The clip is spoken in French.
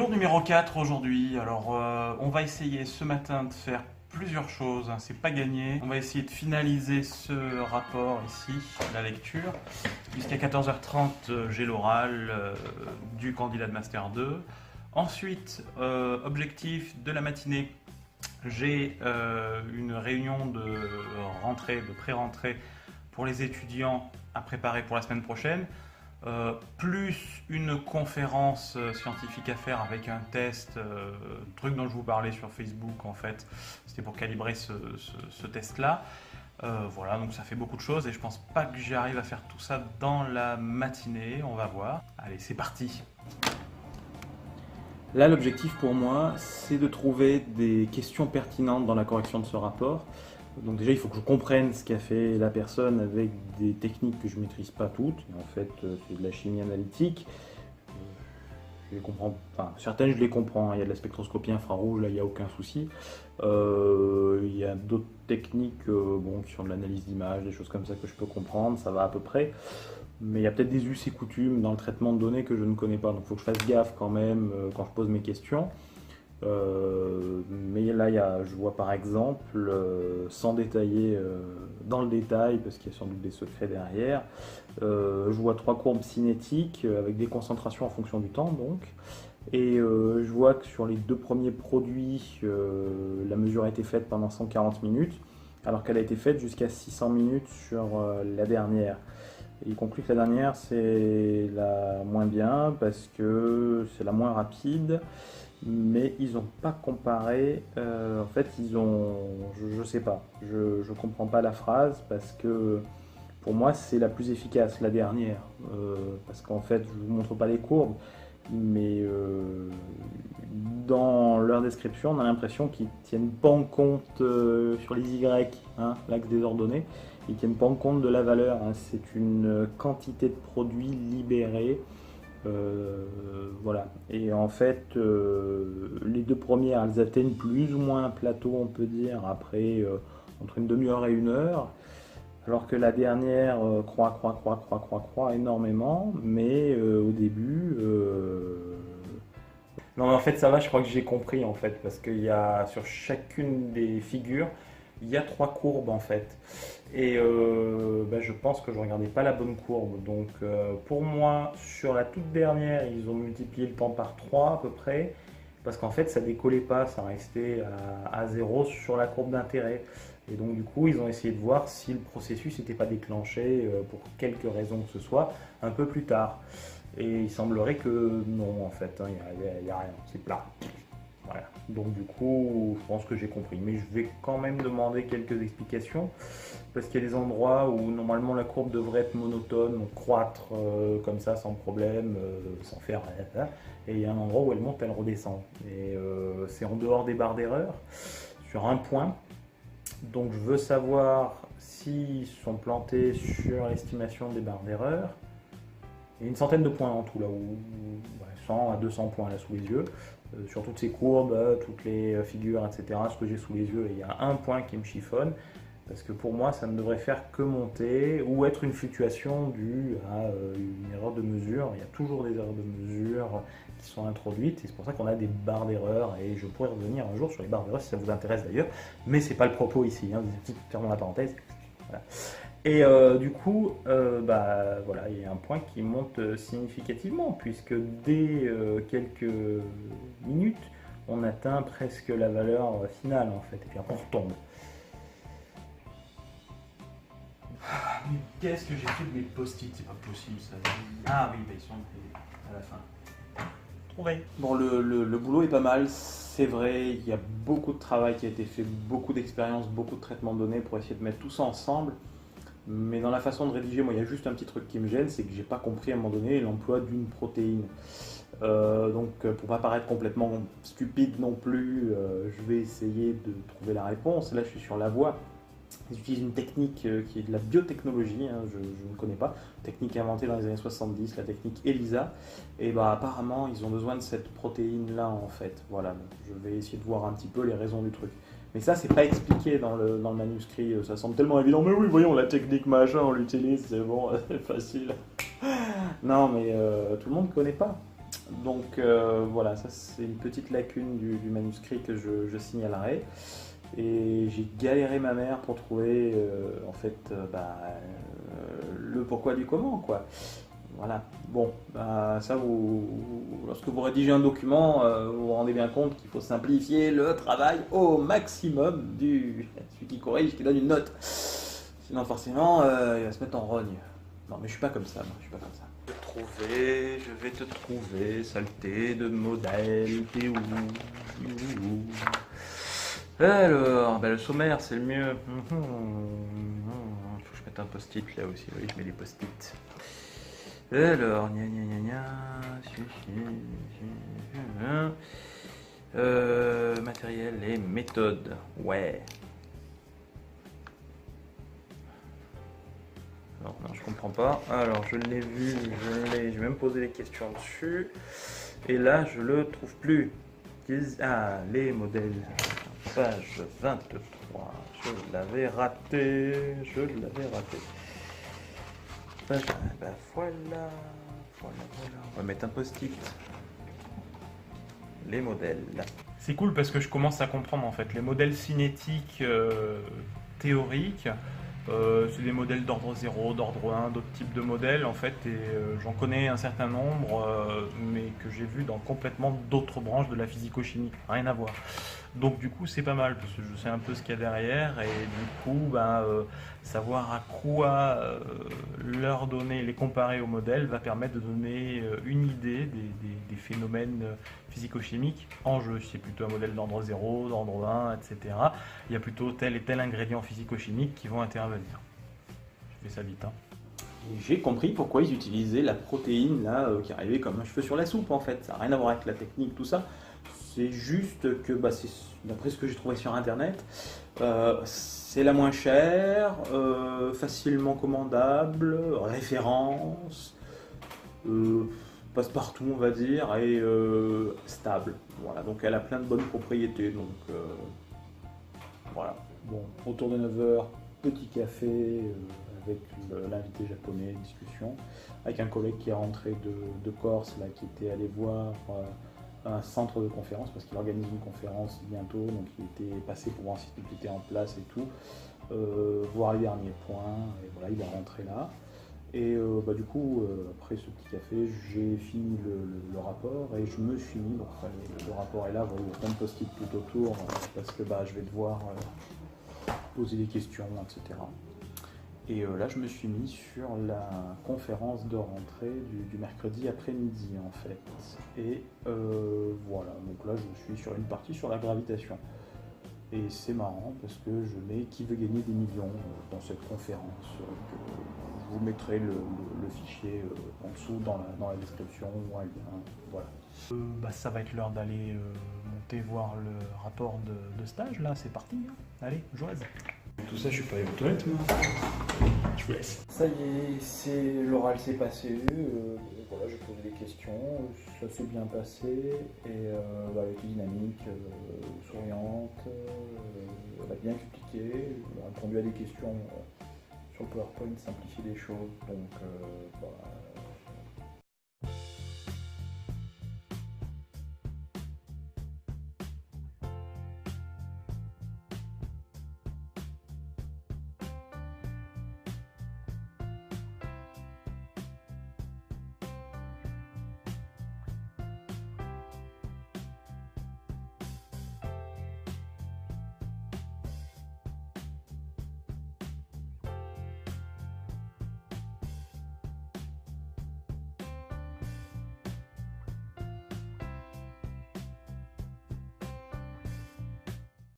Jour numéro 4 aujourd'hui. Alors, on va essayer ce matin de faire plusieurs choses, hein, c'est pas gagné. On va essayer de finaliser ce rapport ici, la lecture. Jusqu'à 14h30, j'ai l'oral du candidat de Master 2. Ensuite, objectif de la matinée, j'ai une réunion de rentrée, de pré-rentrée pour les étudiants à préparer pour la semaine prochaine. Plus une conférence scientifique à faire avec un test, truc dont je vous parlais sur Facebook en fait, c'était pour calibrer ce test-là. Voilà, donc ça fait beaucoup de choses et je pense pas que j'arrive à faire tout ça dans la matinée, on va voir. Allez, c'est parti. Là, l'objectif pour moi, c'est de trouver des questions pertinentes dans la correction de ce rapport. Donc déjà, il faut que je comprenne ce qu'a fait la personne avec des techniques que je ne maîtrise pas toutes. En fait, c'est de la chimie analytique. Je les comprends, enfin, certaines, je les comprends. Il y a de la spectroscopie infrarouge, là, il n'y a aucun souci. Il y a d'autres techniques qui sont de l'analyse d'image, des choses comme ça que je peux comprendre, ça va à peu près. Mais il y a peut-être des us et coutumes dans le traitement de données que je ne connais pas. Donc il faut que je fasse gaffe quand même quand je pose mes questions. Mais là, je vois par exemple, sans détailler dans le détail, parce qu'il y a sans doute des secrets derrière, je vois 3 courbes cinétiques avec des concentrations en fonction du temps, donc. Et je vois que sur les 2 premiers produits, la mesure a été faite pendant 140 minutes, alors qu'elle a été faite jusqu'à 600 minutes sur la dernière. Et il conclut que la dernière, c'est la moins bien, parce que c'est la moins rapide. Mais ils n'ont pas comparé, en fait je sais pas, je comprends pas la phrase parce que pour moi c'est la plus efficace, la dernière, parce qu'en fait je vous montre pas les courbes, mais dans leur description on a l'impression qu'ils tiennent pas en compte sur les Y, hein, l'axe des ordonnées, ils tiennent pas en compte de la valeur, hein, c'est une quantité de produits libérés. Voilà, et en fait les 2 premières elles atteignent plus ou moins un plateau, on peut dire, après entre une demi-heure et 1 heure, alors que la dernière croît énormément, mais au début non, mais en fait ça va, je crois que j'ai compris en fait, parce qu'il y a sur chacune des figures il y a 3 courbes en fait. Et je pense que je ne regardais pas la bonne courbe. Donc pour moi, sur la toute dernière, ils ont multiplié le temps par 3 à peu près. Parce qu'en fait, ça décollait pas, ça restait à 0 sur la courbe d'intérêt. Et donc du coup, ils ont essayé de voir si le processus n'était pas déclenché pour quelque raison que ce soit un peu plus tard. Et il semblerait que non en fait, hein, il n'y a rien, c'est plat. Voilà. Donc du coup, je pense que j'ai compris. Mais je vais quand même demander quelques explications. Parce qu'il y a des endroits où normalement la courbe devrait être monotone, donc croître comme ça sans problème, sans faire rien. Et il y a un endroit où elle monte, elle redescend. Et c'est en dehors des barres d'erreur, sur un point. Donc je veux savoir s'ils sont plantés sur l'estimation des barres d'erreur. Il y a une centaine de points en tout, là où 100 à 200 points là sous les yeux. Sur toutes ces courbes, toutes les figures, etc. Ce que j'ai sous les yeux, il y a un point qui me chiffonne. Parce que pour moi, ça ne devrait faire que monter ou être une fluctuation due à une erreur de mesure. Il y a toujours des erreurs de mesure qui sont introduites et c'est pour ça qu'on a des barres d'erreur. Et je pourrais revenir un jour sur les barres d'erreur si ça vous intéresse d'ailleurs, mais c'est pas le propos ici. Hein. Fermons la parenthèse. Voilà. Et du coup, voilà, il y a un point qui monte significativement puisque dès quelques minutes, on atteint presque la valeur finale en fait. Et puis après, on retombe. Mais qu'est-ce que j'ai fait de mes post-it? C'est pas possible ça. Ah oui, ils sont à la fin. Trouvé. Bon, le boulot est pas mal, c'est vrai. Il y a beaucoup de travail qui a été fait, beaucoup d'expérience, beaucoup de traitement de données pour essayer de mettre tout ça ensemble. Mais dans la façon de rédiger, moi, il y a juste un petit truc qui me gêne, c'est que j'ai pas compris à un moment donné l'emploi d'une protéine. Donc, pour pas paraître complètement stupide non plus, je vais essayer de trouver la réponse. Là, je suis sur la voie. Ils utilisent une technique qui est de la biotechnologie, hein, je ne connais pas, technique inventée dans les années 70, la technique ELISA, et apparemment ils ont besoin de cette protéine-là en fait, voilà, donc je vais essayer de voir un petit peu les raisons du truc. Mais ça c'est pas expliqué dans le manuscrit, ça semble tellement évident, mais oui voyons la technique machin on l'utilise, c'est bon, c'est facile. Non mais tout le monde ne connaît pas. Donc voilà, ça c'est une petite lacune du manuscrit que je signalerai. Et j'ai galéré ma mère pour trouver en fait le pourquoi du comment quoi. Voilà. Bon, bah, ça lorsque vous rédigez un document, vous vous rendez bien compte qu'il faut simplifier le travail au maximum du celui qui corrige, qui donne une note. Sinon forcément, il va se mettre en rogne. Non mais je suis pas comme ça, moi, je suis pas comme ça. Je vais te trouver, saleté de modèle, t'es où? Alors, bah, le sommaire, c'est le mieux. Faut que je mette un post-it là aussi. Oui, je mets des post-it. Alors, gna gna gna gna. Matériel et méthode. Ouais. Non, non, je comprends pas. Alors, je l'ai vu, j'ai même posé des questions dessus. Et là, je le trouve plus. Ah, les modèles. Page 23. Je l'avais raté. Page... Bah, voilà. On va mettre un post-it. Les modèles. C'est cool parce que je commence à comprendre en fait. Les modèles cinétiques théoriques, c'est des modèles d'ordre 0, d'ordre 1, d'autres types de modèles en fait. Et j'en connais un certain nombre, mais que j'ai vu dans complètement d'autres branches de la physico-chimie. Rien à voir. Donc du coup c'est pas mal parce que je sais un peu ce qu'il y a derrière et du coup savoir à quoi leur donner, les comparer au modèle va permettre de donner une idée des phénomènes physico-chimiques en jeu. Si c'est plutôt un modèle d'ordre 0, d'ordre 1, etc. Il y a plutôt tel et tel ingrédient physico-chimique qui vont intervenir. Je fais ça vite. J'ai compris pourquoi ils utilisaient la protéine là qui arrivait comme un cheveu sur la soupe en fait. Ça n'a rien à voir avec la technique, tout ça. C'est juste que, c'est d'après ce que j'ai trouvé sur internet, c'est la moins chère, facilement commandable, référence, passe-partout on va dire, et stable. Voilà, donc elle a plein de bonnes propriétés. Donc voilà. Bon, autour de 9 heures, petit café avec l'invité japonais, discussion, avec un collègue qui est rentré de Corse, là, qui était allé voir un centre de conférence, parce qu'il organise une conférence bientôt, donc il était passé pour voir si tout était en place et tout, voir les derniers points, et voilà, il est rentré là. Et du coup, après ce petit café, j'ai fini le rapport et je me suis mis, donc le rapport est là, vous voyez, plein de post-it tout autour, parce que je vais devoir poser des questions, etc. Et là, je me suis mis sur la conférence de rentrée du mercredi après-midi, en fait. Et voilà, donc là, je suis sur une partie sur la gravitation. Et c'est marrant parce que je mets qui veut gagner des millions dans cette conférence. Je vous mettrai le fichier en dessous dans la description ou un lien. Voilà. Ça va être l'heure d'aller monter voir le rapport de stage. Là, c'est parti. Hein. Allez, Joaz. Tout ça, je suis pas allé aux toilettes, moi. Je vous laisse. Ça y est, l'oral s'est passé. Voilà, j'ai posé des questions. Ça s'est bien passé. Et elle était dynamique, souriante. Elle a bien expliqué. Elle a répondu à des questions sur le PowerPoint, simplifier des choses. Donc,